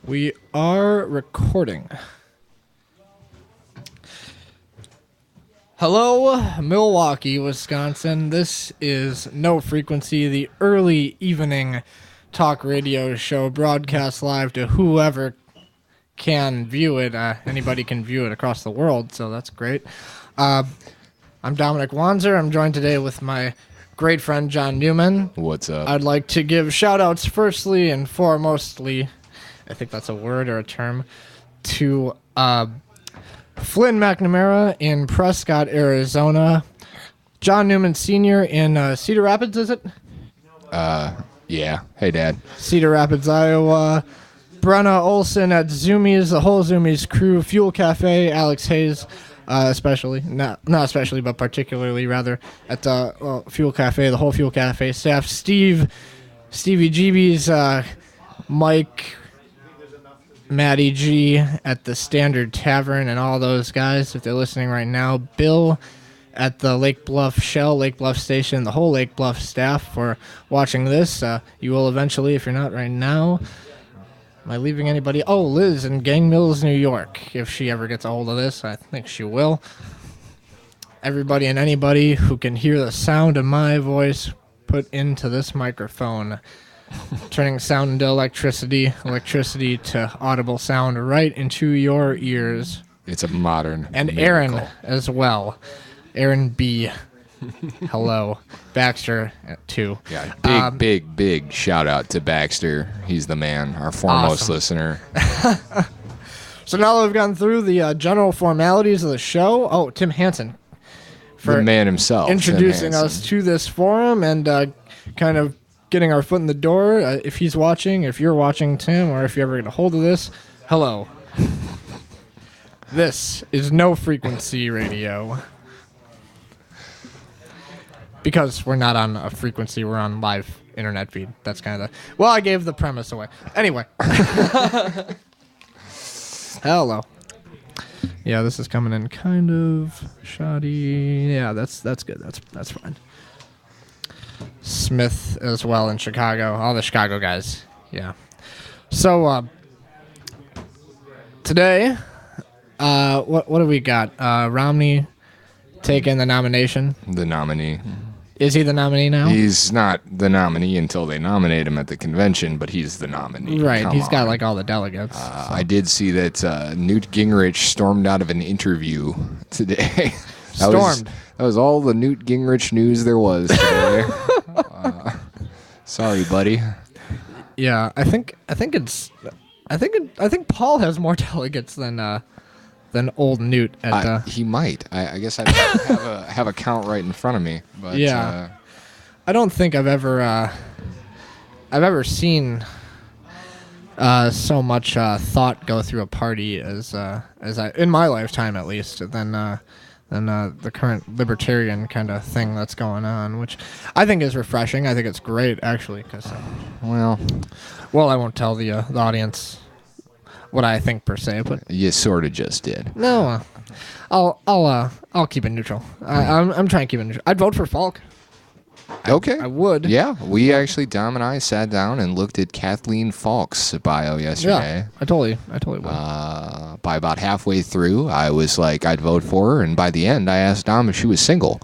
We are recording. Hello, Milwaukee, Wisconsin. This is No Frequency, the early evening talk radio show broadcast live to whoever can view it. Anybody can view it across the world, so that's great. I'm Dominic Wanzer. I'm joined today with my great friend John Newman. What's up? I'd like to give shout-outs firstly and foremostly, I think that's a word or a term, to Flynn McNamara in Prescott, Arizona. John Newman Sr. in Cedar Rapids, is it? Yeah. Hey, Dad. Cedar Rapids, Iowa. Brenna Olson at Zoomies, the whole Zoomies crew. Fuel Cafe, Alex Hayes, especially. Not especially, but particularly, rather, at Fuel Cafe, the whole Fuel Cafe staff. Stevie GB's, Mike, Matty G at the Standard Tavern, and all those guys, if they're listening right now. Bill at the Lake Bluff Shell, Lake Bluff Station, the whole Lake Bluff staff for watching this. You will eventually, if you're not right now. Am I leaving anybody? Oh, Liz in Gang Mills, New York. If she ever gets a hold of this, I think she will. Everybody and anybody who can hear the sound of my voice put into this microphone. Turning sound into electricity to audible sound right into your ears. It's a modern And miracle. Aaron as well. Aaron B. Hello. Baxter, too. Yeah, big shout out to Baxter. He's the man, our foremost Awesome. listener. So now that we've gone through the general formalities of the show, Tim Hansen for The man himself. introducing Tim us Hansen. to this forum and kind of getting our foot in the door. If he's watching, if you're watching, Tim, or if you ever get a hold of this, hello. This is No Frequency Radio. Because we're not on a frequency, we're on live internet feed. That's kind of the... Well, I gave the premise away. Anyway. Hello. Yeah, this is coming in kind of shoddy. Yeah, that's good. That's fine. Smith as well in Chicago. All the Chicago guys. Yeah. So, today, what do we got? Romney taking the nomination. The nominee. Is he the nominee now? He's not the nominee until they nominate him at the convention, but he's the nominee. Right, Come he's got on. like all the delegates. I did see that Newt Gingrich stormed out of an interview today. Stormed. That was all the Newt Gingrich news there was today. Sorry, buddy. Yeah, I think Paul has more delegates than old Newt at He might. I guess I have a count right in front of me. But, Yeah. I don't think I've ever seen so much thought go through a party as I in my lifetime at least than the current libertarian kind of thing that's going on, which I think is refreshing. I think it's great actually because well, I won't tell the audience what I think per se, but you sort of just did. no, I'll keep it neutral. I'm trying to keep it neutral. I'd vote for Falk. Okay. I would. Yeah, Dom and I sat down and looked at Kathleen Falk's bio yesterday. Yeah, I totally would. By about halfway through, I was like, I'd vote for her, and by the end, I asked Dom if she was single.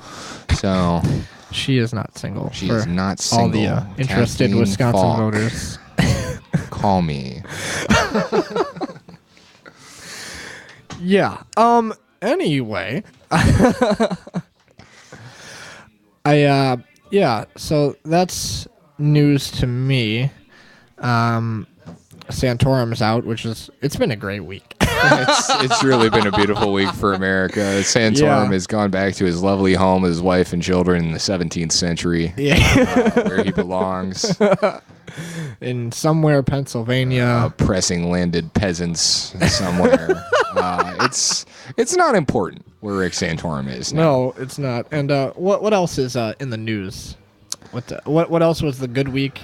So She is not single. she for is not single. All the interested Kathleen Wisconsin Falk, voters. call me. Yeah. Anyway, yeah. So that's news to me. Santorum's out, it's been a great week. It's really been a beautiful week for America. Santorum Yeah. has gone back to his lovely home, his wife and children in the 17th century, Yeah. where he belongs. In somewhere Pennsylvania. Oppressing landed peasants somewhere. It's not important where Rick Santorum is now. No, it's not. And what else is in the news? What else was the good week?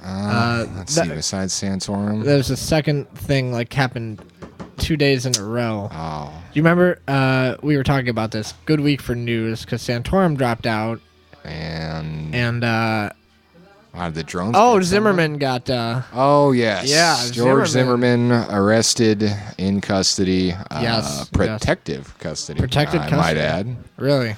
Let's see, besides Santorum. There's a second thing like happened 2 days in a row. Oh. Do you remember we were talking about this? Good week for news because Santorum dropped out And and The drones. Oh, Zimmerman got. Oh yes. Yeah, George Zimmerman arrested in custody. Yes, Protective custody. Protected I custody. might add. Really?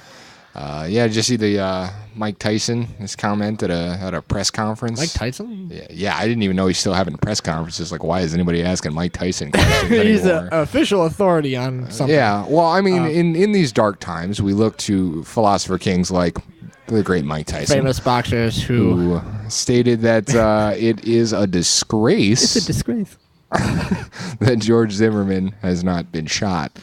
Yeah, did you see the Mike Tyson, his comment at a press conference? Mike Tyson? Yeah, I didn't even know he's still having press conferences. Like, why is anybody asking Mike Tyson questions He's anymore? an official authority on something. Yeah, well, I mean, in these dark times, we look to philosopher kings like the great Mike Tyson. Famous boxers who stated that it is a disgrace. It's a disgrace. that George Zimmerman has not been shot.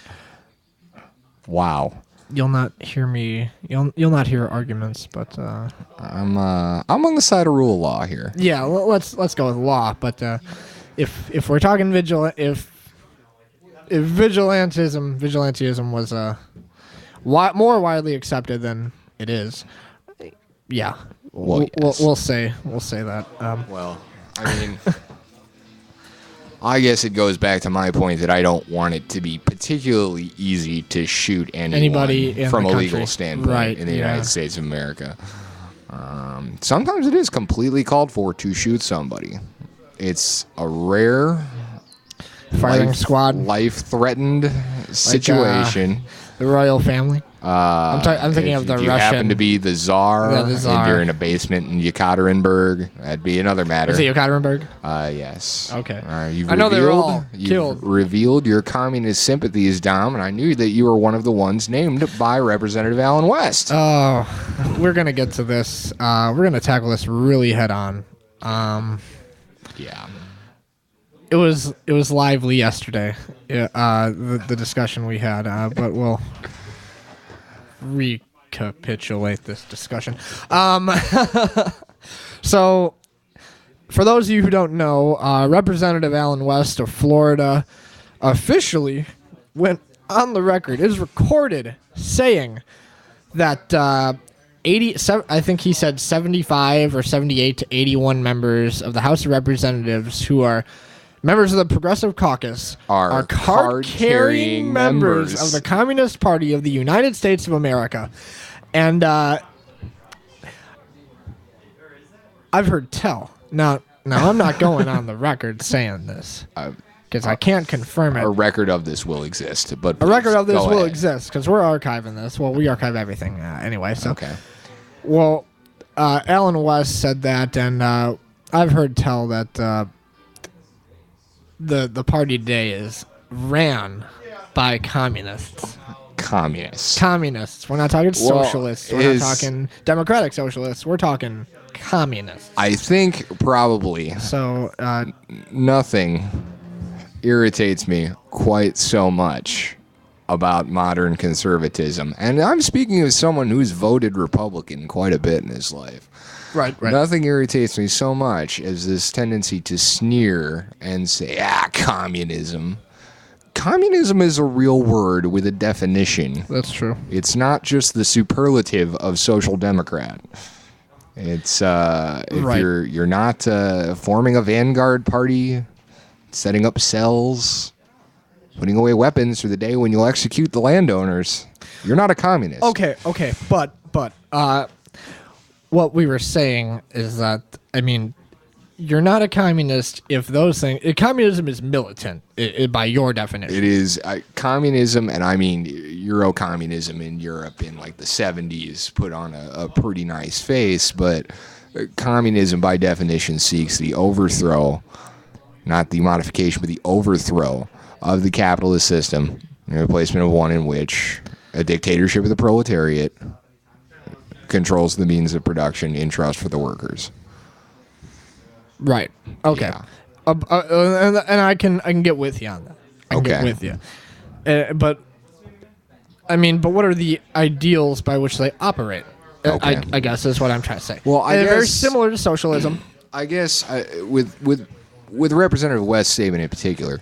Wow. You'll not hear me. You'll not hear arguments, but I'm on the side of rule of law here. yeah, let's go with law. But if we're talking if vigilantism was more widely accepted than it is, yeah, Well, yes. we'll say that. Well, I mean, I guess it goes back to my point that I don't want it to be particularly easy to shoot Anybody in from the a country. legal standpoint Right, in the yeah. United States of America. Sometimes it is completely called for to shoot somebody. It's a rare Firing squad, life-threatened situation. the royal family. I'm thinking of the if you Russian. happen to be the Tsar, Yeah, the Tsar. and you're in a basement in Yekaterinburg, that'd be another matter. Is it Yekaterinburg? Yes. Okay. You've I know they were all you've killed. revealed your communist sympathies, Dom, and I knew that you were one of the ones named by Representative Allen West. Oh, we're gonna get to this. We're gonna tackle this really head on. Yeah. It was lively yesterday. The discussion we had, but we'll recapitulate this discussion. So, for those of you who don't know, Representative Allen West of Florida officially went on the record. It is recorded saying that 87, I think he said 75 or 78 to 81 members of the House of Representatives who are members of the Progressive Caucus Are card-carrying members of the Communist Party of the United States of America. And I've heard tell. Now I'm not going on the record saying this because I can't confirm it. A record of this will exist, but A record of this go will ahead. exist because we're archiving this. Well, we archive everything anyway. So, Okay. well, Alan West said that, and I've heard tell that the party today is ran by communists. Communists. We're not talking socialists. We're not talking democratic socialists. We're talking communists. I think probably So, nothing irritates me quite so much about modern conservatism. And I'm speaking as someone who's voted Republican quite a bit in his life. right. Nothing irritates me so much as this tendency to sneer and say, communism. Communism is a real word with a definition. That's true. It's not just the superlative of social democrat. It's if Right. you're not forming a vanguard party, setting up cells, putting away weapons for the day when you'll execute the landowners, you're not a communist. Okay, but what we were saying is that, I mean, you're not a communist if those things. Communism is militant by your definition. It is communism, and I mean Euro-communism in Europe in like the 70s put on a pretty nice face, but communism by definition seeks the overthrow, not the modification, but the overthrow of the capitalist system, the replacement of one in which a dictatorship of the proletariat controls the means of production in trust for the workers. Right. Okay. Yeah. And I can get with you on that. I can get Okay. with you. But I mean, but what are the ideals by which they operate? Okay. I guess is what I'm trying to say. Well, I Very guess- similar to socialism. I guess with Representative West's statement in particular,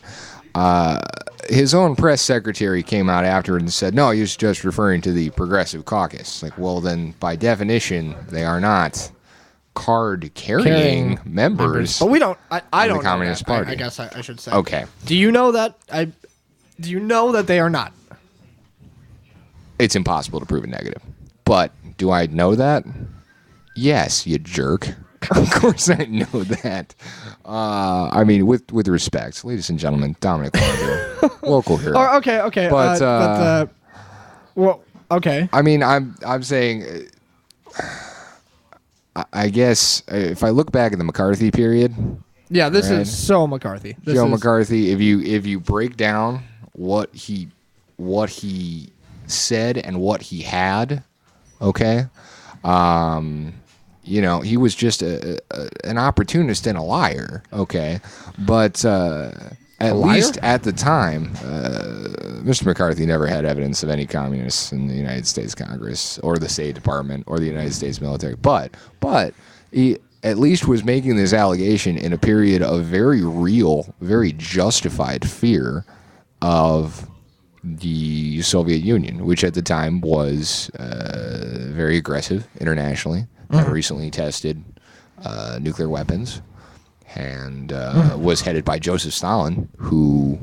his own press secretary came out after and said, no, he was just referring to the Progressive Caucus. Like, well, then by definition, they are not card-carrying members. But we don't. I don't the Communist know that. Party. I guess I should say. Okay. Do you know that? Do you know that they are not? It's impossible to prove a negative. But do I know that? Yes, you jerk. Of course I know that. I mean, with respect, ladies and gentlemen, Dominic Landry, local hero. Oh, okay. Well, okay. I mean, I'm saying, I guess if I look back at the McCarthy period, Yeah, this right? is so McCarthy. McCarthy, if you break down what he said and what he had, okay, he was just an opportunist and a liar, okay, but at least at the time, Mr. McCarthy never had evidence of any communists in the United States Congress or the State Department or the United States military, but he at least was making this allegation in a period of very real, very justified fear of the Soviet Union, which at the time was very aggressive internationally, had recently tested nuclear weapons, and was headed by Joseph Stalin, who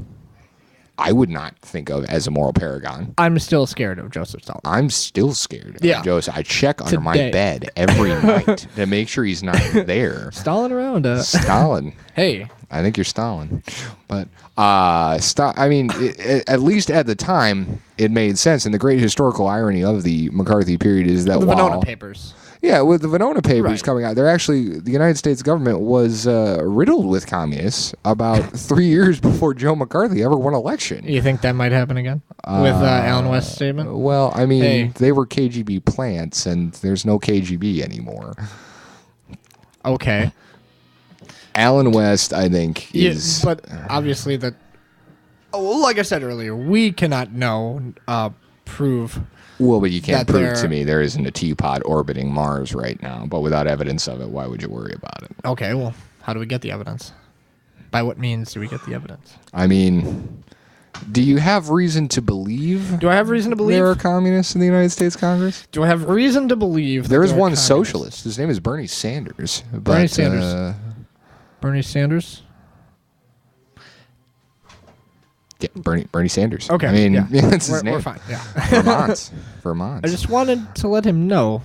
I would not think of as a moral paragon. I'm still scared of Joseph Stalin. I'm still scared of Joseph. I check under my bed every night to make sure he's not there. Stalin around. Stalin. Hey. I think you're Stalin. But, I mean, at least at the time, it made sense. And the great historical irony of the McCarthy period is that The Venona Papers. Yeah, with the Venona Papers coming out, the United States government was riddled with communists about 3 years before Joe McCarthy ever won election. You think that might happen again with Alan West's statement? Well, I mean, they were KGB plants, and there's no KGB anymore. Okay. Alan West, I think, is... Yeah, but obviously that... Oh, like I said earlier, we cannot prove... Well, but you can't prove to me there isn't a teapot orbiting Mars right now. But without evidence of it, why would you worry about it? Okay, well, how do we get the evidence? By what means do we get the evidence? I mean, do you have reason to believe... Do I have reason to believe... there are communists in the United States Congress? Do I have reason to believe... There is one socialist. His name is Bernie Sanders. Bernie Sanders. Bernie Sanders? Yeah, Bernie Sanders. Okay. I mean, yeah. That's his name. We're fine. Yeah. Vermont. I just wanted to let him know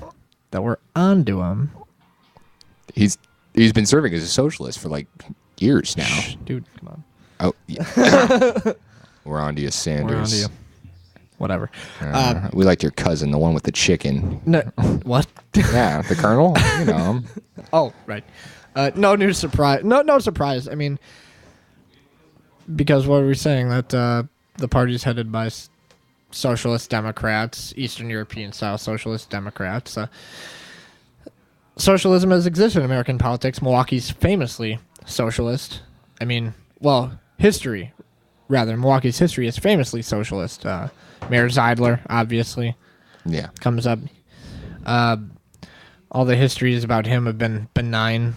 that we're on to him. He's been serving as a socialist for like years now. Shh, dude, come on. Oh, yeah. We're on to you, Sanders. We're on to you. Whatever. We liked your cousin, the one with the chicken. No, what? Yeah, the colonel. You know him. Oh, right. No new surprise. No surprise. I mean, because what were we saying? That the party's headed by socialist Democrats, Eastern European style socialist Democrats. Socialism has existed in American politics. Milwaukee's famously socialist. I mean, well, history, rather. Milwaukee's history is famously socialist. Mayor Zeidler, obviously. Yeah. Comes up. All the histories about him have been benign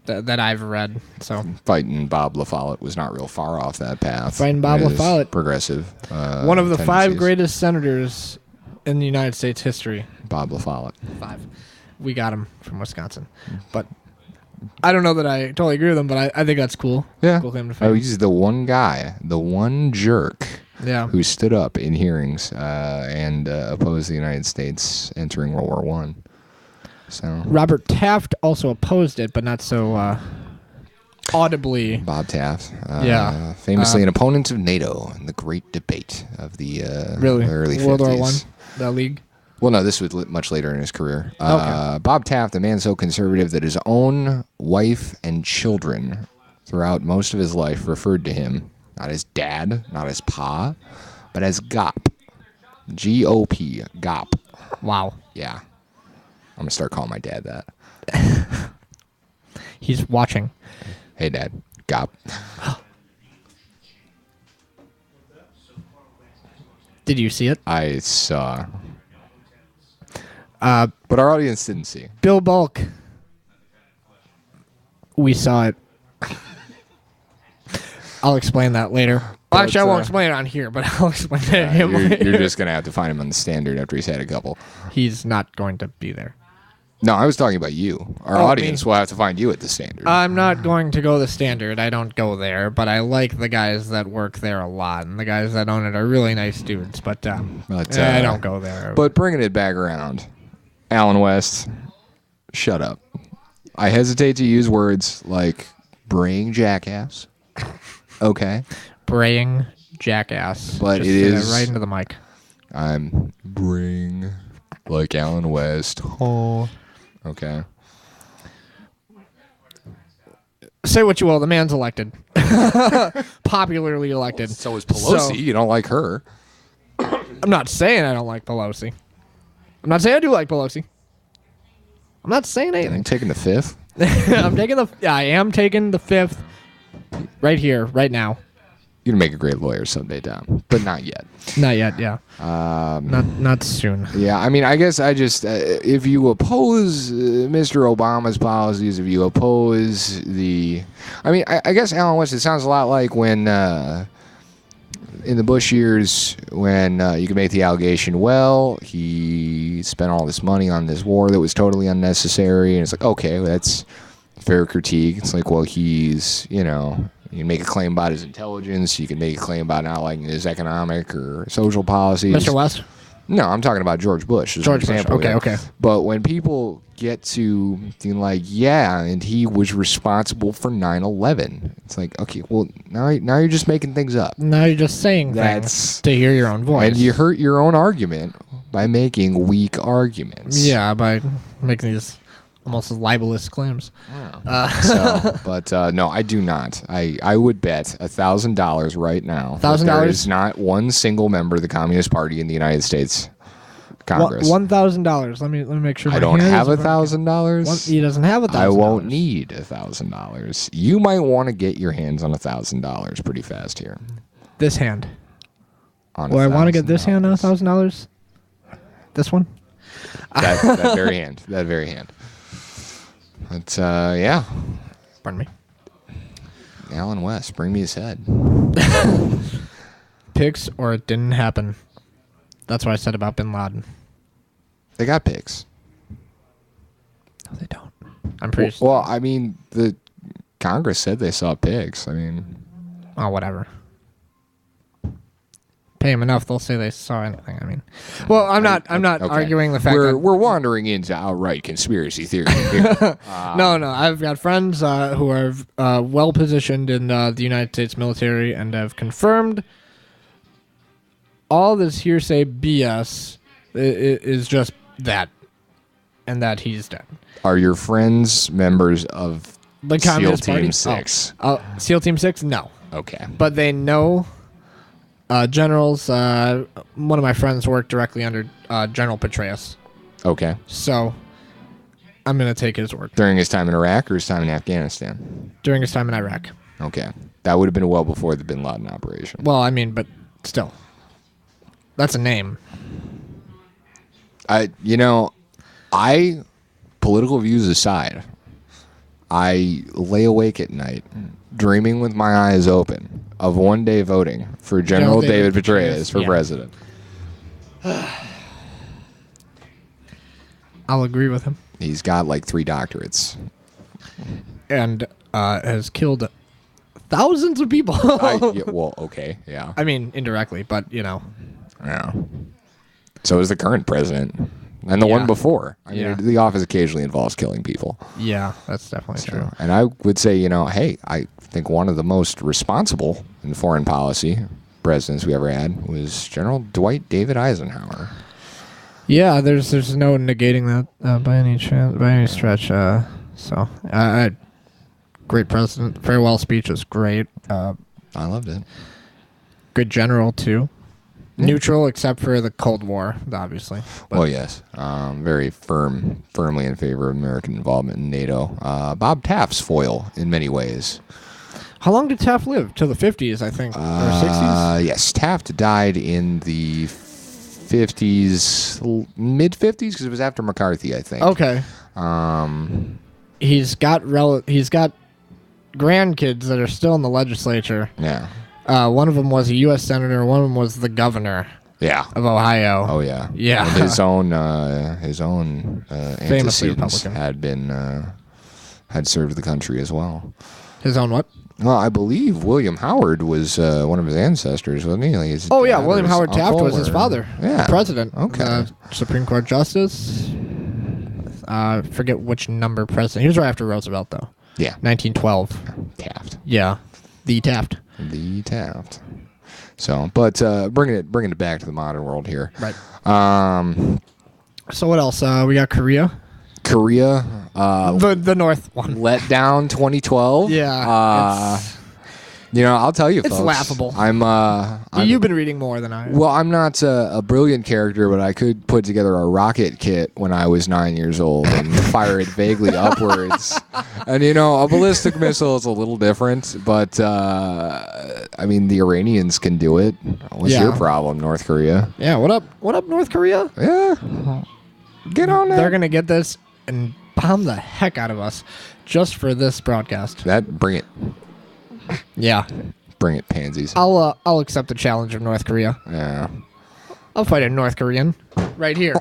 that I've read. So fighting Bob La Follette was not real far off that path. Fighting Bob La Follette. Progressive. One of the 5 greatest senators in the United States history. Bob La Follette. 5. We got him from Wisconsin. But I don't know that I totally agree with him, but I think that's cool. Yeah. Cool claim to fame. He's the one guy, the one jerk who stood up in hearings and opposed the United States entering World War I. So Robert Taft also opposed it, but not so audibly. Bob Taft, famously an opponent of NATO in the Great Debate of the really early 50s. World War I, the League. Well, no, this was much later in his career. Okay. Bob Taft, a man so conservative that his own wife and children throughout most of his life referred to him not as dad, not as pa, but as GOP. G-O-P, GOP. Wow. Yeah. I'm going to start calling my dad that. He's watching. Hey, Dad. GOP. Did you see it? I saw. But our audience didn't see. Bill Bulk. We saw it. I'll explain that later. Well, actually, I won't explain it on here, but I'll explain it to him later. You're just going to have to find him on the Standard after he's had a couple. He's not going to be there. No, I was talking about you. Our audience will have to find you at the Standard. I'm not going to go the Standard. I don't go there, but I like the guys that work there a lot, and the guys that own it are really nice dudes, but I don't go there. But bringing it back around, Alan West, shut up. I hesitate to use words like braying jackass. Okay. Braying jackass. But Just it say that is- right into the mic. I'm braying like Alan West. Oh. Okay. Say what you will. The man's elected. Popularly elected. So is Pelosi. So- You don't like her. I'm not saying I don't like Pelosi. I'm not saying I do like Pelosi. I'm not saying I'm anything. taking the fifth. I am taking the fifth right here, right now. You're gonna make a great lawyer someday, Tom, but not yet. Not yet, yeah. Not soon. Yeah, I mean, I guess I just if you oppose Mr. Obama's policies, if you oppose I guess Alan West. It sounds a lot like when in the Bush years when you could make the allegation, well, he spent all this money on this war that was totally unnecessary, and it's like, okay, well, that's fair critique. It's like, well, he's, you can make a claim about his intelligence, you can make a claim about not liking his economic or social policies. Mr. West? No, I'm talking about George Bush. As George an Bush. example, Okay. But when people get to being like, yeah, and he was responsible for 9/11, it's like, okay, well, now you're just making things up. Now you're just saying things to hear your own voice. And you hurt your own argument by making weak arguments. Yeah, by making these almost libelous claims. No, I do not. I would bet $1,000 right now. $1,000? There is not one single member of the Communist Party in the United States Congress. $1,000. Let me make sure. I don't have $1,000. He doesn't have $1,000. I won't need $1,000. You might want to get your hands on $1,000 pretty fast here. This hand. On Well, I want to get this hand on $1,000. This one. That very hand. That very hand. But yeah. Pardon me. Alan West, bring me his head. Pics or it didn't happen. That's what I said about Bin Laden. They got pics. No, they don't. I'm pretty sure. Well, I mean, the Congress said they saw pics. I mean, Oh, whatever. Pay them enough, they'll say they saw anything. I mean, well, I'm not okay. arguing the fact we're that wandering into outright conspiracy theory here. no, I've got friends who are well positioned in the United States military and have confirmed all this hearsay BS is just that, and that he's dead. Are your friends members of The SEAL Communist Team Party? 6? SEAL Team 6? No. Okay. But they know generals. One of my friends worked directly under General Petraeus. Okay. So I'm going to take his word. During his time in Iraq or his time in Afghanistan? During his time in Iraq. Okay. That would have been well before the Bin Laden operation. Well, I mean, but still. That's a name. Political views aside, I lay awake at night dreaming with my eyes open of one day voting for General David Petraeus for president. I'll agree with him. He's got like 3 doctorates. And has killed thousands of people. Okay, yeah. I mean, indirectly, but, Yeah. So is the current president. And the one before. I mean, the office occasionally involves killing people. Yeah, that's definitely true. And I would say, hey, I think one of the most responsible in foreign policy presidents we ever had was General Dwight David Eisenhower. Yeah, there's no negating that by any stretch. So, great president. Farewell speech was great. I loved it. Good general too. Neutral except for the Cold War, obviously. Well, yes. Very firmly in favor of American involvement in NATO. Bob Taft's foil in many ways. How long did Taft live? Till the 50s, I think. Or 60s? Yes. Taft died in the 50s, mid-50s, because it was after McCarthy, I think. Okay. He's got grandkids that are still in the legislature. Yeah. One of them was a U.S. senator. One of them was the governor. Yeah. Of Ohio. Oh yeah. Yeah. And his own antecedents Republican. had served the country as well. His own what? Well, I believe William Howard was one of his ancestors, wasn't he? Like William Howard Taft was his father. Yeah. The president. Okay. Supreme Court justice. Forget which number president. He was right after Roosevelt, though. Yeah. 1912. Taft. Yeah. The Taft. The Taft. So, but bringing it back to the modern world here. Right. So what else? We got Korea. Korea. The North one. Let down 2012. Yeah. I'll tell you, It's folks. laughable. You've been reading more than I have. Well, I'm not a brilliant character, but I could put together a rocket kit when I was 9 years old and fire it vaguely upwards. And, a ballistic missile is a little different, but, the Iranians can do it. What's your problem, North Korea? Yeah, what up? What up, North Korea? Yeah. Get on that. They're going to get this and bomb the heck out of us just for this broadcast. Bring it. Yeah. Bring it, pansies. I'll accept the challenge of North Korea. Yeah. I'll fight a North Korean right here.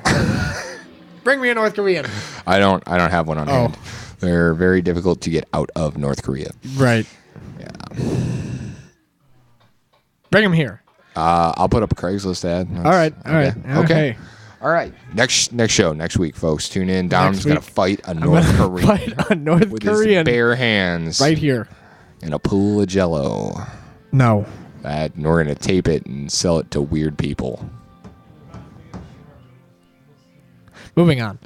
Bring me a North Korean. I don't have one on hand. They're very difficult to get out of North Korea. Right. Yeah. Bring him here. I'll put up a Craigslist ad. All right. Okay. All right. Next show next week, folks. Tune in. Dom's gonna fight a North Korean. Fight a North with Korean his bare hands. right here. In a pool of Jello. No. And we're gonna tape it and sell it to weird people. Moving on.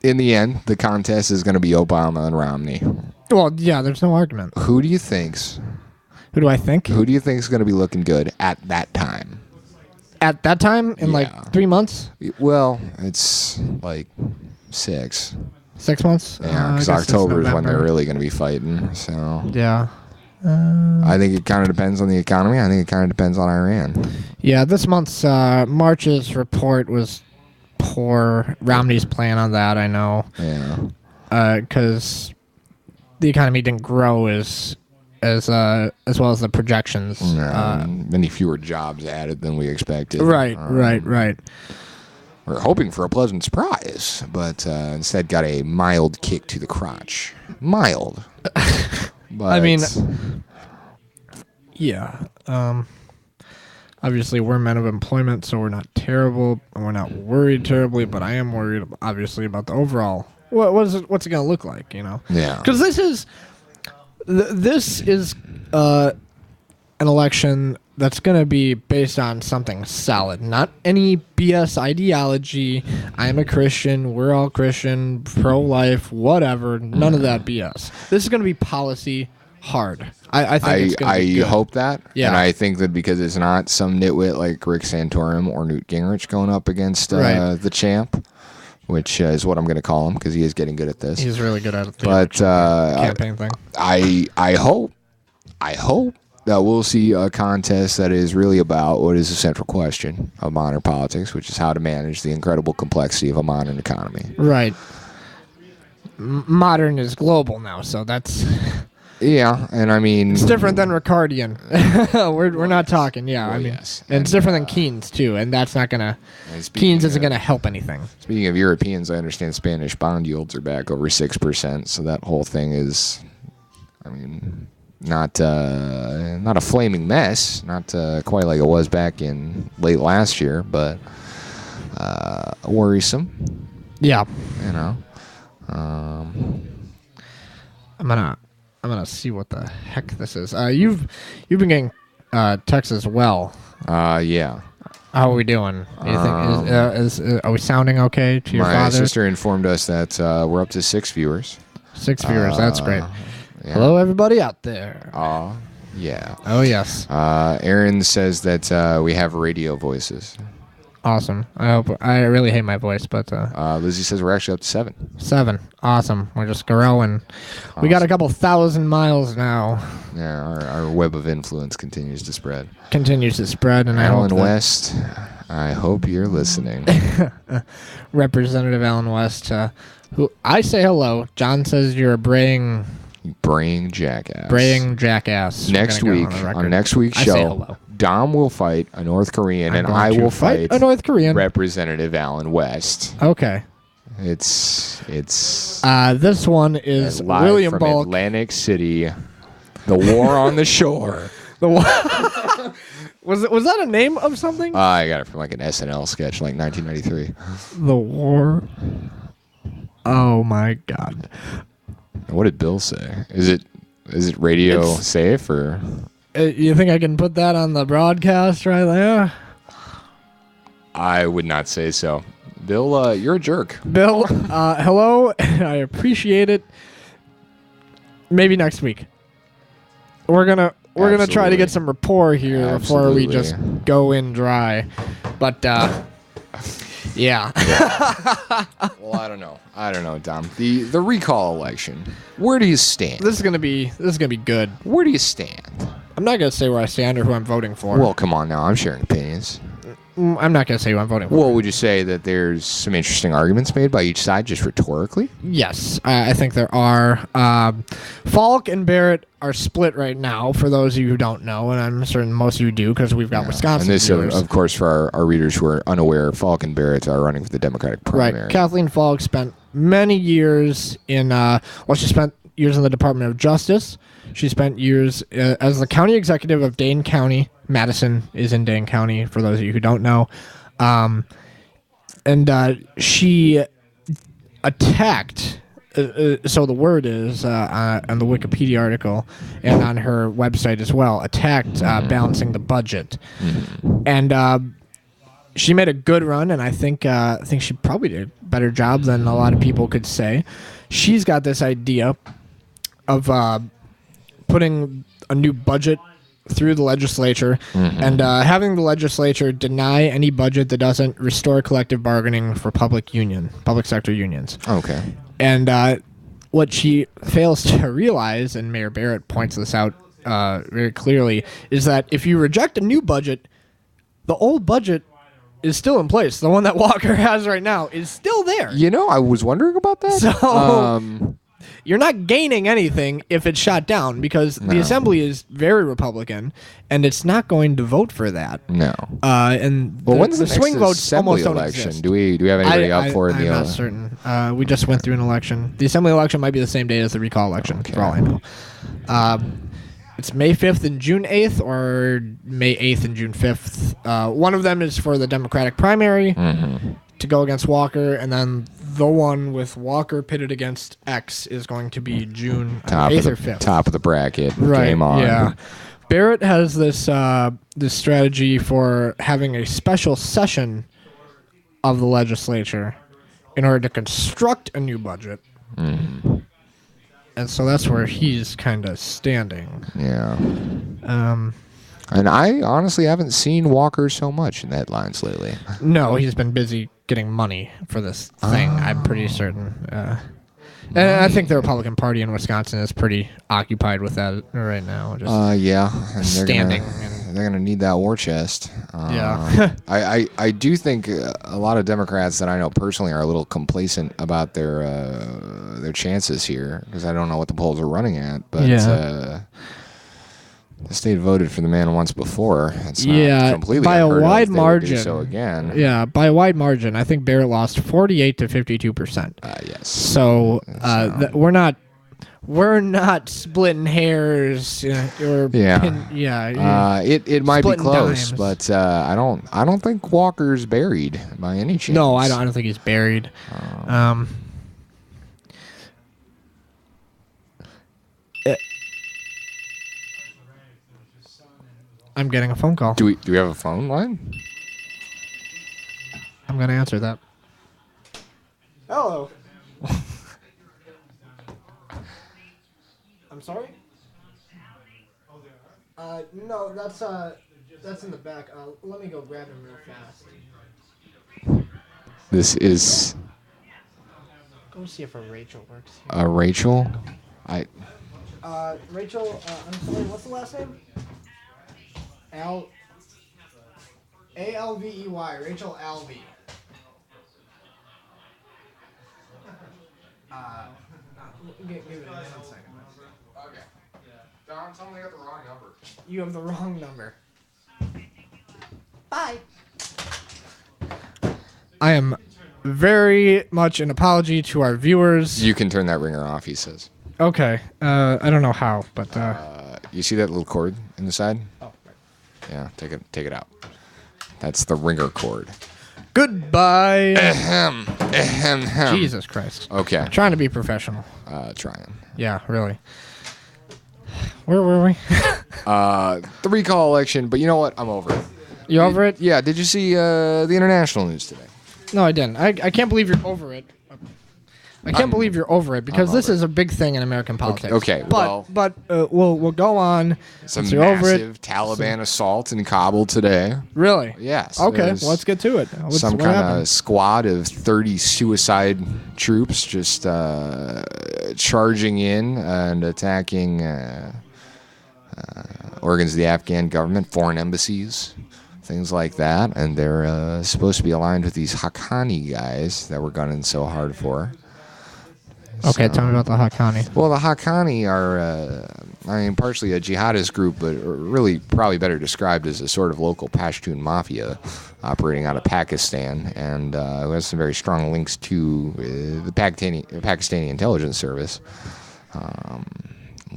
In the end, the contest is gonna be Obama and Romney. Well, yeah. There's no argument. Who do you think's? Who do I think? Who do you think is going to be looking good at that time? At that time, in like 3 months? Well, it's like 6. 6 months? Yeah, because October is when they're really going to be fighting. So yeah. I think it kind of depends on the economy. I think it kind of depends on Iran. Yeah, this month's March's report was poor. Romney's plan on that, I know. Yeah. Because the economy didn't grow as well as the projections. Many fewer jobs added than we expected. Right. We're hoping for a pleasant surprise, but instead got a mild kick to the crotch. Mild. But yeah. Obviously, we're men of employment, so we're not terrible, and we're not worried terribly, but I am worried, obviously, about the overall. What's it going to look like, Yeah. Because this is an election that's going to be based on something solid, not any BS ideology. I'm a Christian. We're all Christian, pro-life, whatever. None of that BS. This is going to be policy hard. I think it's going to be good. I hope that. Yeah. And I think that because it's not some nitwit like Rick Santorum or Newt Gingrich going up against the champ, which is what I'm going to call him because he is getting good at this. He's really good at it. But campaign thing. I hope that we'll see a contest that is really about what is the central question of modern politics, which is how to manage the incredible complexity of a modern economy. Right. Modern is global now, so that's... Yeah, and it's different than Ricardian. we're not talking. Yeah, well, yes. And it's different than Keynes too, and that's not gonna. Keynes isn't gonna help anything. Speaking of Europeans, I understand Spanish bond yields are back over 6%, so that whole thing is, not a flaming mess, not quite like it was back in late last year, but worrisome. Yeah. I'm gonna see what the heck this is. You've been getting texts as well. Yeah. How are we doing? Do you think are we sounding okay to your father? My sister informed us that we're up to 6 viewers. 6 viewers. That's great. Yeah. Hello, everybody out there. Yeah. Oh yes. Aaron says that we have radio voices. Awesome. I really hate my voice, but Lizzie says we're actually up to 7. 7. Awesome. We're just growing. Awesome. We got a couple 1,000 miles now. Yeah, our web of influence continues to spread. And Alan West, I hope you're listening. Representative Alan West, who I say hello. John says you're a braying jackass. Next week on next week's show, Dom will fight a North Korean, and I will fight a North Korean. Representative Alan West. Okay. It's this one is live William from Bulk, Atlantic City, the war on the shore. The war. Was that a name of something? I got it from like an SNL sketch, like 1993. The war. Oh my God. What did Bill say? Is it radio safe or? You think I can put that on the broadcast right there? I would not say so. Bill, you're a jerk. Bill, hello. I appreciate it. Maybe next week. We're gonna try to get some rapport here before we just go in dry. But yeah. Well, I don't know, Dom. The recall election. Where do you stand? This is gonna be good. Where do you stand? I'm not gonna say where I stand or who I'm voting for. Well, come on now. I'm sharing opinions. I'm not gonna say who I'm voting for. Well, would you say that there's some interesting arguments made by each side, just rhetorically? Yes, I think there are. Falk and Barrett are split right now, for those of you who don't know, and I'm certain most of you do, because we've got Wisconsin And this, viewers. of course, for our readers who are unaware, Falk and Barrett are running for the Democratic primary. Right. Kathleen Falk spent many years in, she spent years in the Department of Justice. She spent years as the county executive of Dane County. Madison is in Dane County, for those of you who don't know. And she attacked, so the word is, on the Wikipedia article and on her website as well, attacked balancing the budget. And she made a good run, and I think she probably did a better job than a lot of people could say. She's got this idea of putting a new budget through the legislature and having the legislature deny any budget that doesn't restore collective bargaining for public sector unions. Okay. And what she fails to realize, and Mayor Barrett points this out very clearly, is that if you reject a new budget, the old budget is still in place. The one that Walker has right now is still there. You know, I was wondering about that. So you're not gaining anything if it's shot down, because the assembly is very Republican, and it's not going to vote for that. No. And when's the swing next votes assembly almost don't election? exist. Do we have anybody up for it? I'm not certain. We just went through an election. The assembly election might be the same day as the recall election, for all I know. It's May 5th and June 8th, or May 8th and June 5th. One of them is for the Democratic primary to go against Walker, and then the one with Walker pitted against X is going to be June 8th or 5th. Top of the bracket. Right, Game on. yeah. Barrett has this strategy for having a special session of the legislature in order to construct a new budget. And so that's where he's kind of standing. Yeah. And I honestly haven't seen Walker so much in the headlines lately. No, he's been busy getting money for this thing, I'm pretty certain. And I think the Republican Party in Wisconsin is pretty occupied with that right now. Just yeah. And standing. They're gonna need that war chest. Yeah. I do think a lot of Democrats that I know personally are a little complacent about their chances here, because I don't know what the polls are running at. But the state voted for the man once before. It's not completely by a wide they margin. would do so again. Yeah, by a wide margin. I think Barrett lost 48 to 52%. Yes. So we're not splitting hairs or it might be close, dimes. but I don't think Walker's buried by any chance. No, I don't think he's buried. I'm getting a phone call. Do we have a phone line? I'm going to answer that. Hello. I'm sorry? No, that's in the back. Let me go grab him real fast. This is Go see if Rachel works here. Rachel. Rachel, I'm sorry, what's the last name? Alvey. Rachel Alvey. Give it 1 second. Okay. Don, tell me I got the wrong number. You have the wrong number. Bye. I am very much an apology to our viewers. You can turn that ringer off, he says. Okay. I don't know how, but You see that little cord in the side? Oh, right. Yeah, take it out. That's the ringer cord. Goodbye. Ahem. Ahem. Ahem. Jesus Christ. Okay. Trying to be professional. Trying. Yeah, really. Where were we? The recall election, but you know what? I'm over it. You over it? Yeah. Did you see the international news today? No, I didn't. I can't believe you're over it. I can't believe you're over it because this is a big thing in American politics. Okay, well, but we'll go on. Some Since you're over it. massive Taliban assault in Kabul today. Really? Yes. Okay, there's let's get to it. Some What kind happened? of squad of 30 suicide troops just charging in and attacking organs of the Afghan government, foreign embassies, things like that. And they're supposed to be aligned with these Haqqani guys that we're gunning so hard for. Okay, tell me about the Haqqani. Well, the Haqqani are, partially a jihadist group, but really probably better described as a sort of local Pashtun mafia operating out of Pakistan, and who has some very strong links to the Pakistani intelligence service,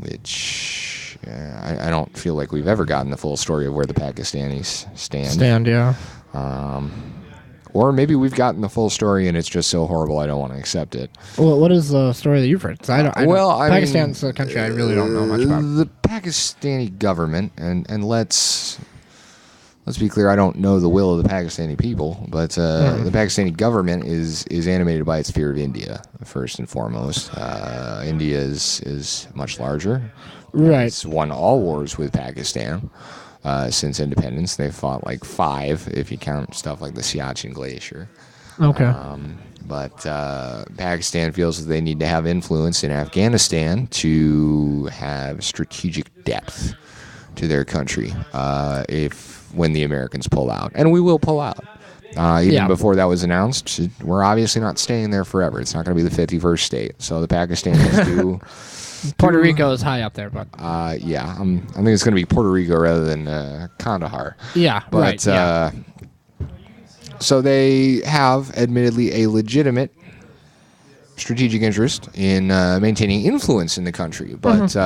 which I don't feel like we've ever gotten the full story of where the Pakistanis stand. Yeah. Or maybe we've gotten the full story and it's just so horrible I don't want to accept it. Well, what is the story that you've heard? 'Cause Pakistan's a country I really don't know much about. The Pakistani government, and let's be clear, I don't know the will of the Pakistani people, but the Pakistani government is animated by its fear of India, first and foremost. India is much larger. Right. It's won all wars with Pakistan. Since independence, they've fought like 5 if you count stuff like the Siachen Glacier. Okay. But Pakistan feels that they need to have influence in Afghanistan to have strategic depth to their country when the Americans pull out. And we will pull out. Even before that was announced, we're obviously not staying there forever. It's not going to be the 51st state. So the Pakistanis do... Puerto Rico is high up there, but I think it's going to be Puerto Rico rather than Kandahar. yeah, But right. so they have admittedly a legitimate strategic interest in maintaining influence in the country. But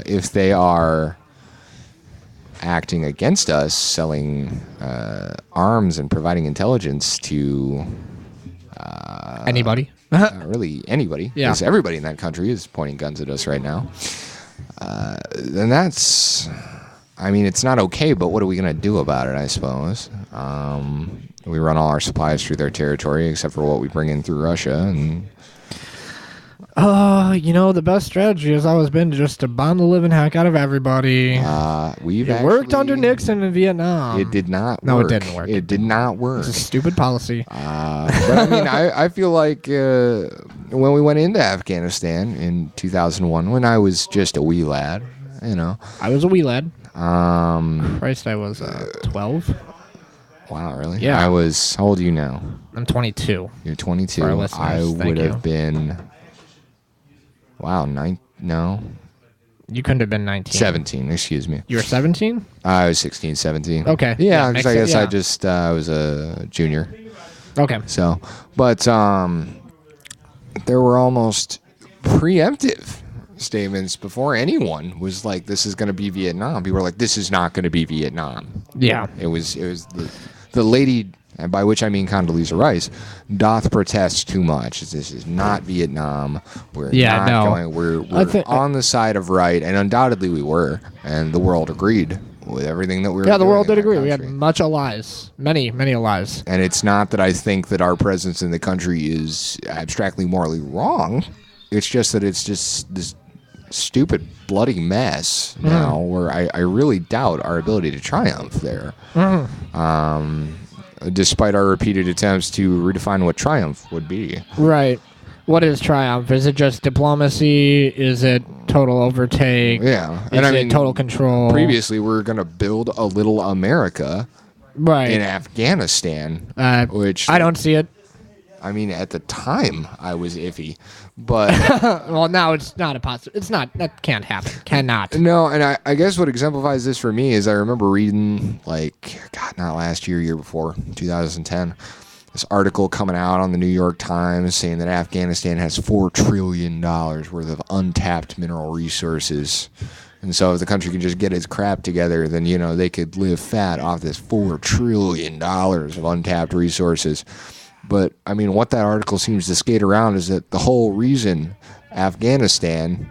if they are acting against us, selling arms and providing intelligence to Anybody? really anybody, Yeah. because everybody in that country is pointing guns at us right now, then that's, it's not okay, but what are we going to do about it, I suppose? We run all our supplies through their territory, except for what we bring in through Russia, and... The best strategy has always been just to bomb the living heck out of everybody. It worked under Nixon in Vietnam. It did not work. No, it didn't work. It did not work. It's a stupid policy. But I feel like when we went into Afghanistan in 2001, when I was just a wee lad, I was a wee lad. Christ, I was 12. Wow, really? Yeah. How old are you now? I'm 22. You're 22. For our listeners, I thank would you. have been... Wow, no. You couldn't have been 19. 17, excuse me. You were 17? I was 16, 17. Okay. Yeah, Yeah, because makes I guess sense, I yeah. just was a junior. Okay. So, but there were almost preemptive statements before anyone was like, this is going to be Vietnam. People were like, this is not going to be Vietnam. Yeah. It was the lady, and by which I mean Condoleezza Rice, doth protest too much. This is not Vietnam. We're Yeah, not no. going. We're on the side of right, and undoubtedly we were, and the world agreed with everything that we were. Yeah, the doing world in did that agree. We had country. much allies. Many allies. And it's not that I think that our presence in the country is abstractly morally wrong. It's just that it's just this stupid, bloody mess now where I really doubt our ability to triumph there. Despite our repeated attempts to redefine what triumph would be. Right. What is triumph? Is it just diplomacy? Is it total overtake? Yeah. Is it total control? Previously, we were going to build a little America Right. in Afghanistan, which... I don't see it. at the time, I was iffy. But... Well, now it's not a possible. It's not. That can't happen. Cannot. No, and I guess what exemplifies this for me is I remember reading, not last year, year before, 2010, this article coming out on the New York Times saying that Afghanistan has $4 trillion worth of untapped mineral resources And so if the country can just get its crap together, then, they could live fat off this $4 trillion of untapped resources. But, I mean, what that article seems to skate around is that the whole reason Afghanistan,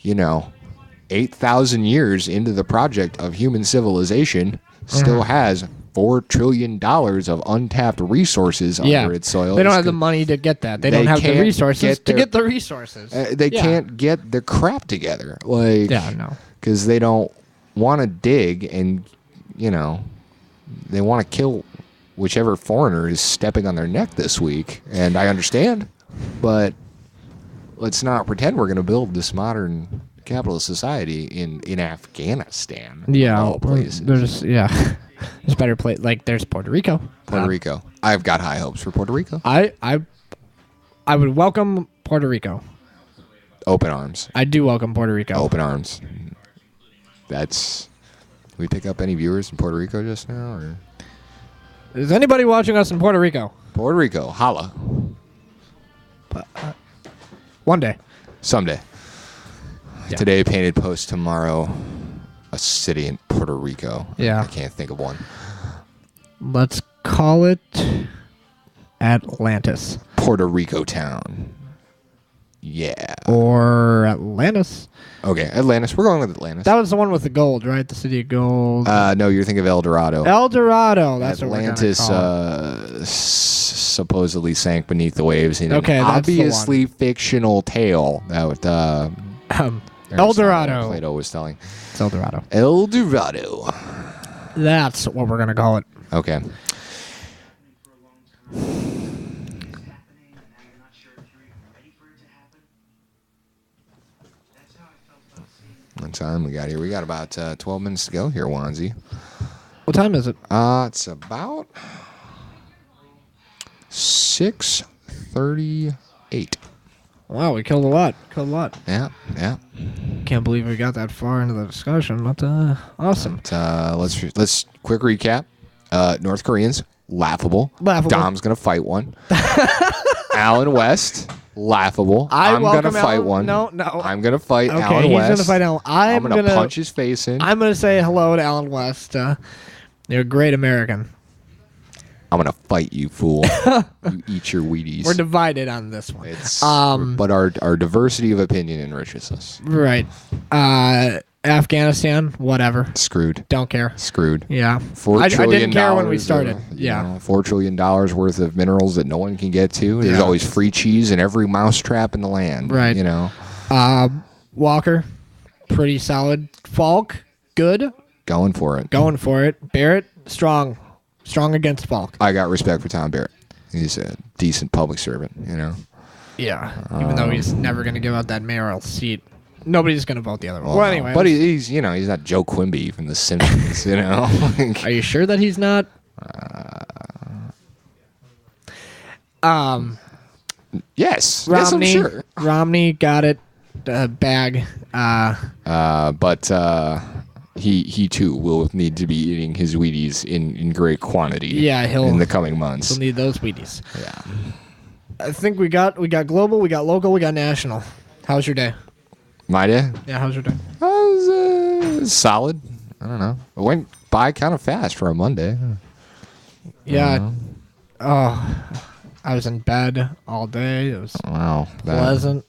8,000 years into the project of human civilization, still has $4 trillion of untapped resources under its soil. They don't have the money to get that. They don't have the resources to get the resources. They can't get their crap together. No. Because they don't want to dig and, they want to kill whichever foreigner is stepping on their neck this week. And I understand, but let's not pretend we're going to build this modern capitalist society in Afghanistan. Yeah. Of all places. There's better place. Like, there's Puerto Rico. Puerto Rico. I've got high hopes for Puerto Rico. I would welcome Puerto Rico. Open arms. I do welcome Puerto Rico. Open arms. We pick up any viewers in Puerto Rico just now? Or? Is anybody watching us in Puerto Rico? Puerto Rico. Holla. One day. Someday. Yeah. Today, painted post. Tomorrow, a city in Puerto Rico. Yeah. I can't think of one. Let's call it Atlantis. Puerto Rico town. Yeah. Or Atlantis. Okay, Atlantis. We're going with Atlantis. That was the one with the gold, right? The city of gold. No, you're thinking of El Dorado. El Dorado. That's Atlantis, what we're gonna call it. Supposedly sank beneath the waves in okay, an that's obviously fictional tale that El Dorado. Plato was telling. It's El Dorado. El Dorado. That's what we're gonna call it. Okay. What time we got here? We got about 12 minutes to go here, Wanzi. What time is it? It's about 6:38. Wow, we killed a lot. Yeah. Can't believe we got that far into the discussion, but awesome. But, let's quick recap. North Koreans, laughable. Dom's gonna fight one. Alan West, laughable. I'm gonna fight one. No. I'm gonna fight okay, Alan he's West. gonna fight Alan. I'm gonna punch his face in. I'm gonna say hello to Alan West. You're a great American. I'm gonna fight you, fool. You eat your Wheaties. We're divided on this one. But our diversity of opinion enriches us. Right. Afghanistan, whatever. Screwed. Don't care. Screwed. Yeah. $4 trillion. I didn't care when we started. $4 trillion worth of minerals that no one can get to. There's always free cheese in every mousetrap in the land. Right. Walker, pretty solid. Falk, good. Going for it. Barrett, strong against Falk. I got respect for Tom Barrett. He's a decent public servant, Yeah, even though he's never going to give out that mayoral seat. Nobody's going to vote the other one. Well, anyway. But he's not Joe Quimby from The Simpsons, Are you sure that he's not? Yes. Romney, yes, I'm sure. Romney got it. Bag. But he too will need to be eating his Wheaties in great quantity. Yeah, in the coming months. He'll need those Wheaties. Yeah. I think we got global, we got local, we got national. How's your day? My day? Yeah, how's your day? It was solid. I don't know. It went by kind of fast for a Monday. Yeah. Oh, I was in bed all day. It was pleasant.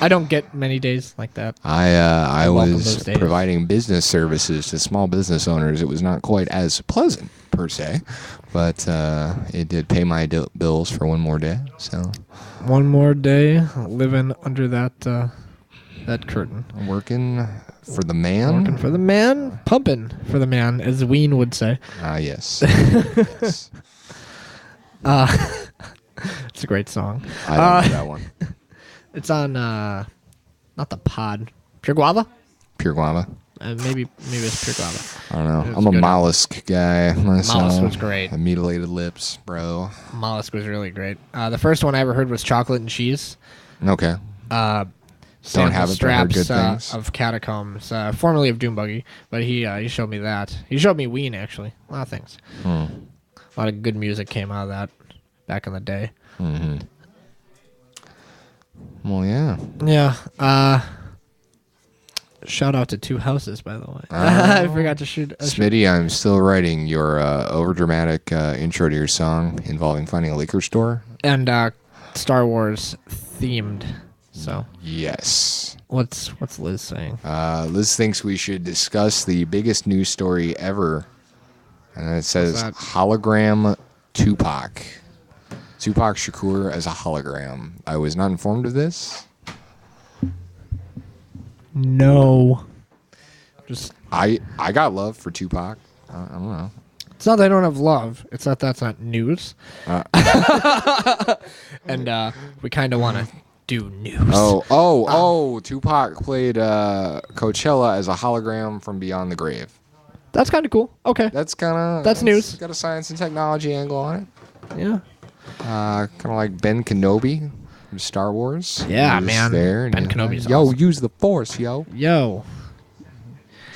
I don't get many days like that. I was providing business services to small business owners. It was not quite as pleasant per se, but it did pay my bills for one more day. So one more day living under that curtain. Working for the man. Working for the man. Pumping for the man, as Ween would say. Yes. Yes. It's a great song. I don't know that one. It's on, not the pod. Pure Guava? Pure Guava. Maybe it's Pure Guava. I don't know. I'm a mollusk guy myself. Mollusk was great. Mutilated lips, bro. Mollusk was really great. The first one I ever heard was Chocolate and Cheese. Okay. Don't have it, but heard good things. Of Catacombs, formerly of Doombuggy, but he showed me that. He showed me Ween, actually. A lot of things. A lot of good music came out of that back in the day. Mm-hmm. Well, yeah. Yeah. Shout out to Two Houses, by the way. I forgot to shoot. Smitty, I'm still writing your overdramatic intro to your song involving finding a liquor store. And Star Wars themed. So yes. What's Liz saying? Liz thinks we should discuss the biggest news story ever. And it says hologram Tupac. Tupac Shakur as a hologram. I was not informed of this. No. Just I got love for Tupac. I don't know. It's not that I don't have love. It's that that's not news. And we kind of want to do news. Tupac played Coachella as a hologram from beyond the grave. That's kind of cool. Okay. That's news. Got a science and technology angle on it. Yeah. Kind of like Ben Kenobi from Star Wars. Yeah, man. There. Ben Kenobi's Yo, awesome. use the Force, yo. Yo.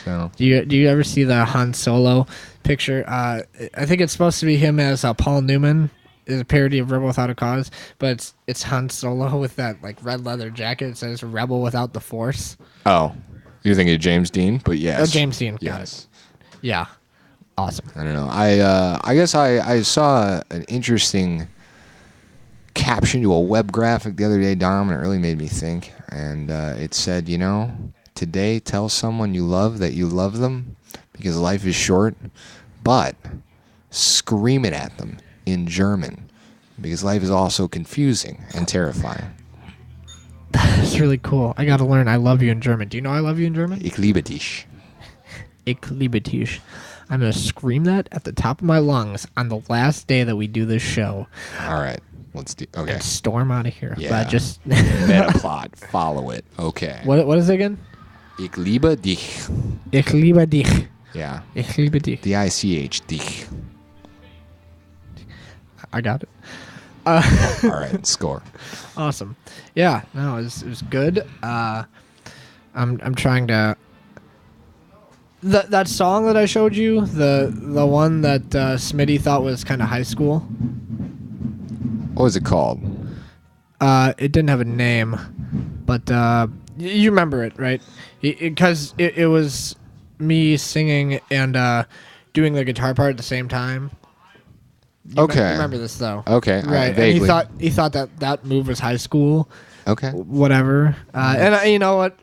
So. Do you ever see the Han Solo picture? I think it's supposed to be him as Paul Newman. Is a parody of Rebel Without a Cause, but it's Han Solo with that like red leather jacket. It says Rebel Without the Force. Oh, you're thinking of James Dean, but yes. James Dean. Yes. Yeah. Awesome. I don't know. I guess I saw an interesting caption to a web graphic the other day, Dom, and it really made me think. And it said, today tell someone you love that you love them because life is short, but scream it at them in German because life is also confusing and terrifying. That's really cool. I got to learn I love you in German. Do you know I love you in German? Ich liebe dich. Ich liebe dich. I'm going to scream that at the top of my lungs on the last day that we do this show. All right. Let's do. Okay. And storm out of here. Yeah. But just meta plot. Follow it. Okay. What is it again? Ich liebe dich. Ich liebe dich. Yeah. Ich liebe dich. D-I-C-H. Dich. I got it. All right. Score. Awesome. Yeah. No, it was good. I'm trying to. That song that I showed you, the one that Smitty thought was kind of high school. What was it called? It didn't have a name, but you remember it, right? Because it was me singing and doing the guitar part at the same time. You remember this though? Okay, right. Vaguely. And he thought that move was high school. Okay. Whatever. And you know what?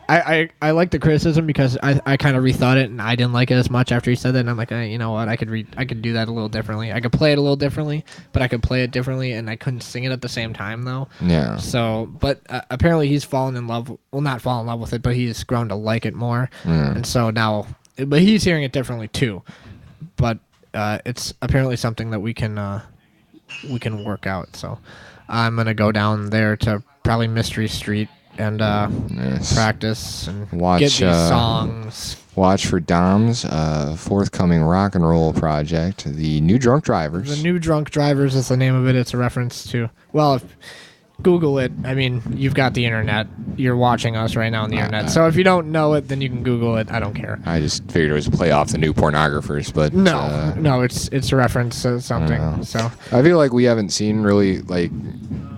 I like the criticism because I kind of rethought it and I didn't like it as much after he said that, and I'm like, you know what, I could do that a little differently. I could play it a little differently, but I could play it differently and I couldn't sing it at the same time though. Yeah. So, but apparently he's fallen in love. Well, not fallen in love with it, but he's grown to like it more. And so now, but he's hearing it differently too. But it's apparently something that we can work out. So I'm gonna go down there to probably Mystery Street and practice and get these songs. Watch for Dom's forthcoming rock and roll project, The New Drunk Drivers. The New Drunk Drivers is the name of it. It's a reference to, well, if Google it. I mean, you've got the internet. You're watching us right now on the internet. So if you don't know it, then you can Google it. I don't care. I just figured it was a play off the new pornographers, but no, it's a reference to something. So I feel like we haven't seen really like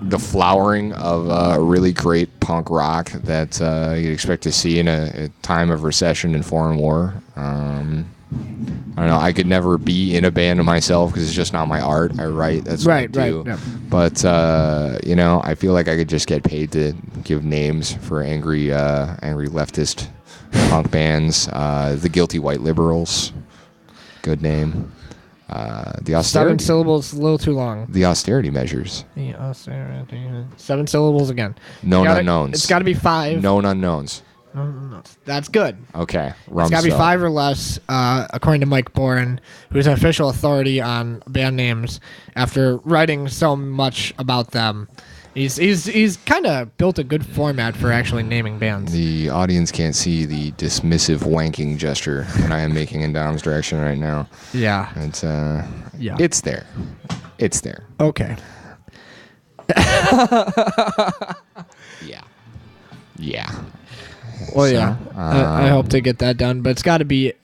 the flowering of really great punk rock that you'd expect to see in a time of recession and foreign war. I don't know. I could never be in a band myself because it's just not my art. I write. That's what I do. Right. Yeah. But I feel like I could just get paid to give names for angry leftist punk bands. The Guilty White Liberals, good name. The austerity. 7 syllables, a little too long. The austerity measures. The austerity. 7 syllables again. Known unknowns. It's got to be 5. Known unknowns. That's good. Okay. It's got to be 5 or less, according to Mike Boren, who's an official authority on band names. After writing so much about them, he's kind of built a good format for actually naming bands. The audience can't see the dismissive wanking gesture that I am making in Dom's direction right now. Yeah. It's It's there. It's there. Okay. Yeah. Yeah. Well, yeah, I hope to get that done, but it's got to be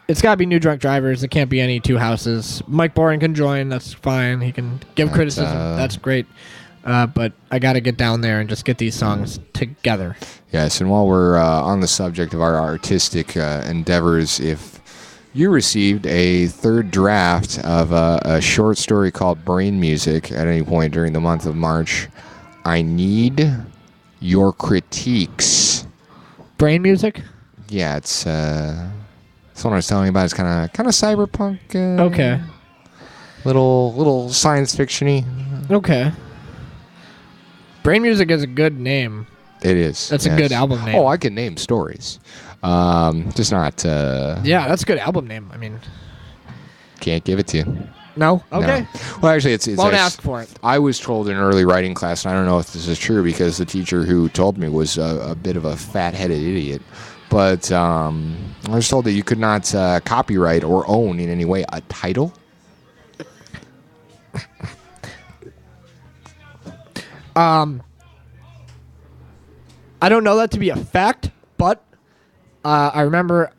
New Drunk Drivers. It can't be any Two Houses. Mike Boren can join. That's fine. He can give criticism. That's great. but I got to get down there and just get these songs together. Yes, and while we're on the subject of our artistic endeavors, if you received a third draft of a short story called Brain Music at any point during the month of March, I need your critiques. Brain music? Yeah, it's what I was telling you about. It's kind of cyberpunk. Okay. Little science fiction-y. Okay. Brain music is a good name. It is. That's a good album name. Oh, I can name stories. Just not. Yeah, that's a good album name. I mean, can't give it to you. no. Okay. No. Well, actually, it's. Won't ask for it. I was told in early writing class, and I don't know if this is true because the teacher who told me was a bit of a fat-headed idiot. But I was told that you could not copyright or own in any way a title. I don't know that to be a fact, but I remember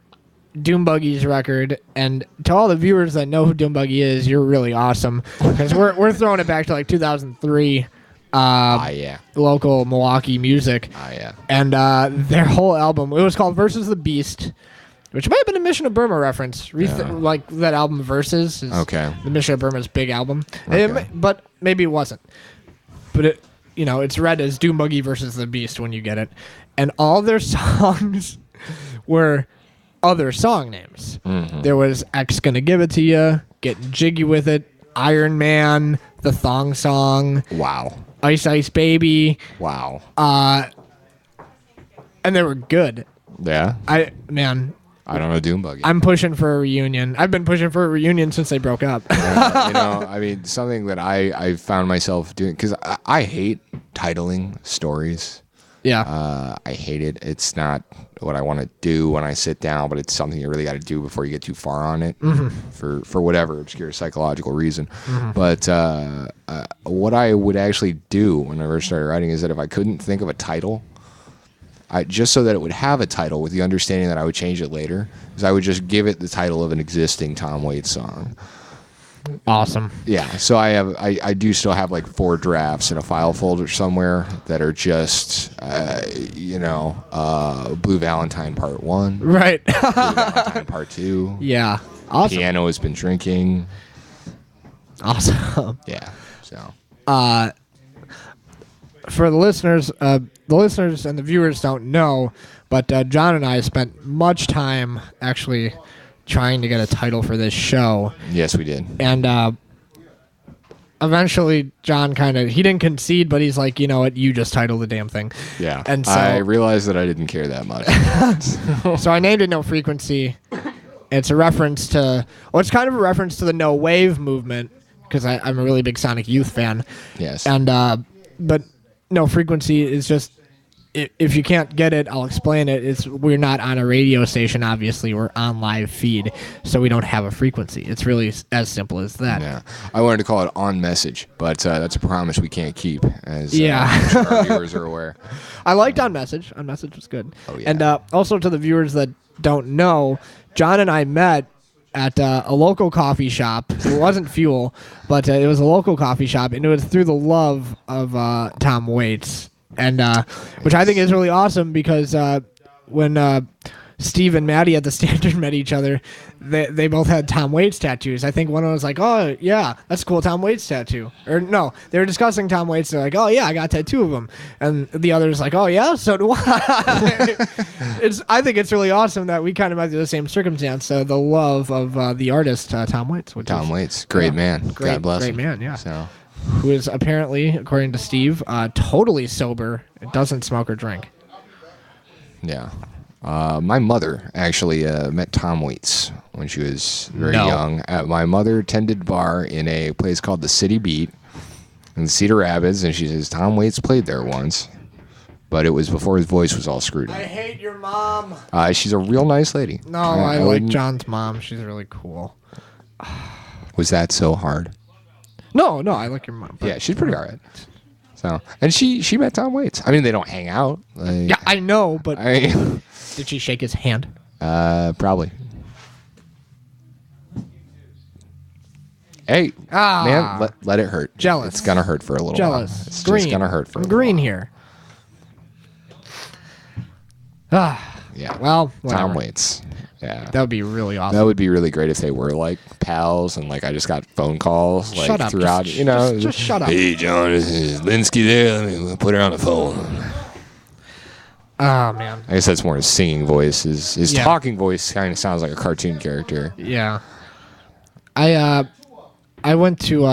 Doom Buggy's record, and to all the viewers that know who Doom Buggy is, you're really awesome because we're throwing it back to like 2003. Yeah. Local Milwaukee music. Yeah. And their whole album, it was called Versus the Beast, which might have been a Mission of Burma reference. Like that album Versus is Okay. the Mission of Burma's big album. Okay. But maybe it wasn't. But it, it's read as Doom Buggy versus the Beast when you get it. And all their songs were other song names. Mm-hmm. There was X Gonna Give It To You, Getting Jiggy With It, Iron Man, The Thong Song. Wow. Ice Ice Baby. Wow. And they were good. Yeah. I don't know Doom Buggy. I'm pushing for a reunion. I've been pushing for a reunion since they broke up. I mean, something that I found myself doing, because I hate titling stories. Yeah. I hate it. It's not what I want to do when I sit down, but it's something you really got to do before you get too far on it for whatever obscure psychological reason. But what I would actually do when I first started writing is that if I couldn't think of a title, just so that it would have a title with the understanding that I would change it later, is I would just give it the title of an existing Tom Waits song. Awesome. Yeah, so I do still have like 4 drafts in a file folder somewhere that are just Blue Valentine Part 1, Right. Blue Valentine Part 2. Yeah. Awesome. Piano Has Been Drinking. Awesome. Yeah. So. For the listeners and the viewers don't know, but John and I spent much time actually trying to get a title for this show. Yes, we did. And eventually John he didn't concede, but he's like, you know what, you just title the damn thing. Yeah. And so I realized that I didn't care that much. So I named it No Frequency. It's a reference to, it's kind of a reference to the No Wave movement, because I'm a really big Sonic Youth fan. Yes. And but No Frequency is just, if you can't get it, I'll explain it. We're not on a radio station, obviously. We're on live feed, so we don't have a frequency. It's really as simple as that. Yeah. I wanted to call it On Message, but that's a promise we can't keep, as our viewers are aware. I liked On Message. On Message was good. Oh, yeah. And also to the viewers that don't know, John and I met at a local coffee shop. It wasn't Fuel, but it was a local coffee shop, and it was through the love of Tom Waits. And which I think is really awesome, because when Steve and Maddie at the Standard met each other, they both had Tom Waits tattoos. I think one of them was like, oh, yeah, that's a cool Tom Waits tattoo. Or no, they were discussing Tom Waits. They're like, oh, yeah, I got a tattoo of him. And the other's like, oh, yeah, so do I. I think it's really awesome that we kind of went through the same circumstance, the love of the artist, Tom Waits. Tom Waits, great man. God bless him. Great man, yeah. So. Who is apparently, according to Steve, totally sober, doesn't smoke or drink. Yeah. My mother actually met Tom Waits when she was very young. My mother tended bar in a place called the City Beat in Cedar Rapids, and she says Tom Waits played there once, but it was before his voice was all screwed up. I hate your mom. She's a real nice lady. No, I like John's mom. She's really cool. Was that so hard? No, I like your mom. Yeah, she's pretty alright. So, and she met Tom Waits. I mean, they don't hang out. Yeah, I know, but did she shake his hand? Probably. Hey, man, let it hurt. Jealous. It's gonna hurt for a little Jealous. while. It's Green. just gonna hurt for a I'm little green while. here. Yeah. Well, whatever. Tom Waits. Yeah. That would be really awesome. That would be really great if they were like pals and like I just got phone calls like Shut up. throughout, Just shut up. Hey, John, is Linsky there? Let me put her on the phone. Oh, man. I guess that's more his singing voice. His Yeah. talking voice kind of sounds like a cartoon character. Yeah. I went to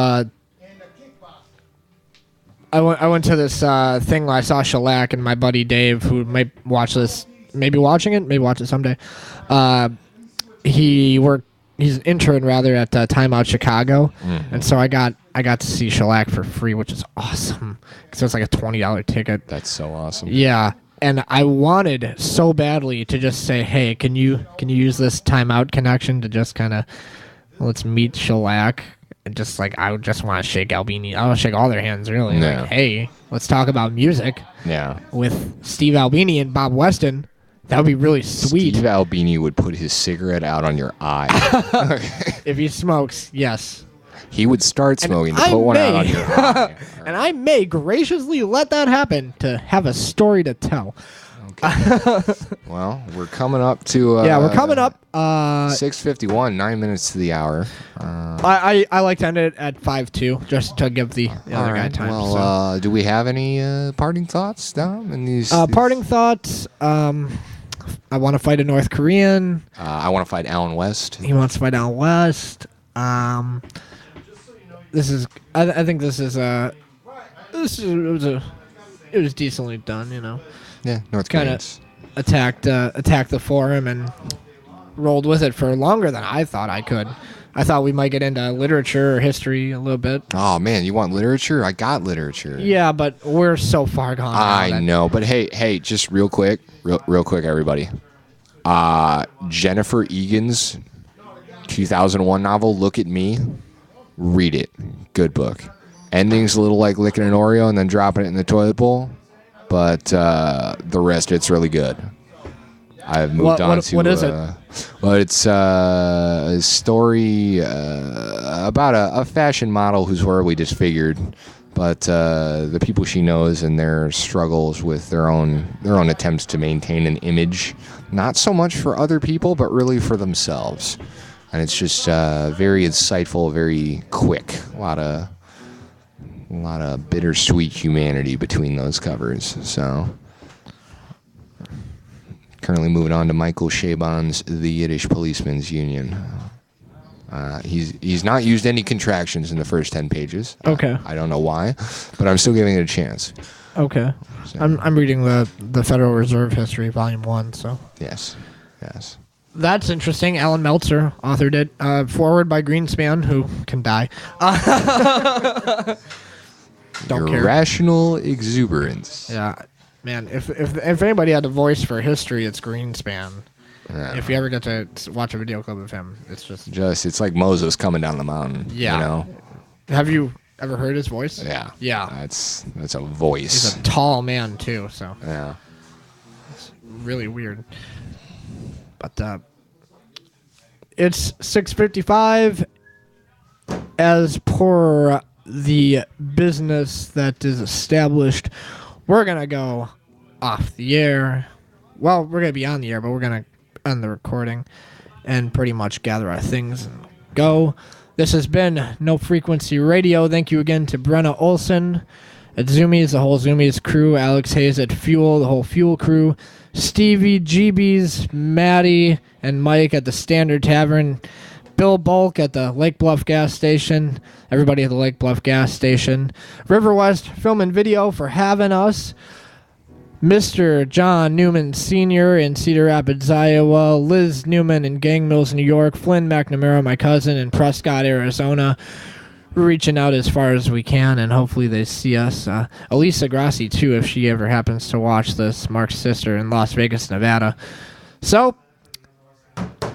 I went to this thing where I saw Shellac and my buddy Dave, who might watch this, maybe watch it someday. He's an intern rather at Time Out Chicago, and so I got to see Shellac for free, which is awesome because it's like a $20 ticket. That's so awesome. Yeah, and I wanted so badly to just say, hey, can you use this Time Out connection to just kind of let's meet Shellac. And just like I would just want to shake Albini. I want to shake all their hands really. Yeah. Like, hey, let's talk about music. Yeah. With Steve Albini and Bob Weston. That would be really sweet. Steve Albini would put his cigarette out on your eye. If he smokes, yes. He would start smoking to I put one out may- on your eye. And I may graciously let that happen to have a story to tell. Well, we're coming up to We're coming up. 6:51, 9 minutes to the hour. I like to end it at 5-2 just to give the other guy time. Well, do we have any parting thoughts, Dom? In these parting thoughts. I want to fight a North Korean. I want to fight Alan West. He wants to fight Alan West. This is. I think this is it was decently done. You know. Yeah, North Kinda Koreans. attacked the forum and rolled with it for longer than I thought I could. I thought we might get into literature or history a little bit. Oh man, you want literature? I got literature. Yeah, but we're so far gone. I know, but hey, just real quick, everybody. Jennifer Egan's 2001 novel, Look at Me. Read it. Good book. Ending's a little like licking an Oreo and then dropping it in the toilet bowl, but the rest, it's really good. I've moved on to... What is it? Well, it's a story about a fashion model who's horribly disfigured, but the people she knows and their struggles with their own attempts to maintain an image, not so much for other people, but really for themselves. And it's just very insightful, very quick. A lot of bittersweet humanity between those covers. So, currently moving on to Michael Chabon's The Yiddish Policeman's Union. He's not used any contractions in the first 10 pages. Okay. I don't know why, but I'm still giving it a chance. Okay. So. I'm reading the Federal Reserve History, Volume 1, so. Yes. That's interesting. Alan Meltzer authored it. Forward by Greenspan, who can die. Don't care. Irrational exuberance. Yeah, man. If anybody had a voice for history, it's Greenspan. Yeah. If you ever get to watch a video clip of him, it's just. It's like Moses coming down the mountain. Yeah. You know? Have you ever heard his voice? Yeah. Yeah. That's a voice. He's a tall man too, so. Yeah. It's really weird. But it's 6:55. As per the business that is established, we're gonna go off the air. Well, we're gonna be on the air, but we're gonna end the recording and pretty much gather our things and go. This has been No Frequency Radio. Thank you again to Brenna Olson at Zoomies, the whole Zoomies crew, Alex Hayes at Fuel, the whole Fuel crew, Stevie, GB's, Maddie, and Mike at the Standard Tavern, Bill Bulk at the Lake Bluff gas station, everybody at the Lake Bluff gas station, River West Film and Video for having us, Mr. John Newman Sr. in Cedar Rapids, Iowa, Liz Newman in Gang Mills, New York, Flynn McNamara, my cousin, in Prescott, Arizona. We're reaching out as far as we can, and hopefully they see us. Elisa Grassi, too, if she ever happens to watch this, Mark's sister in Las Vegas, Nevada. So,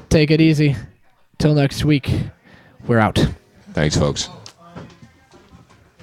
take it easy. Till next week, we're out. Thanks, folks.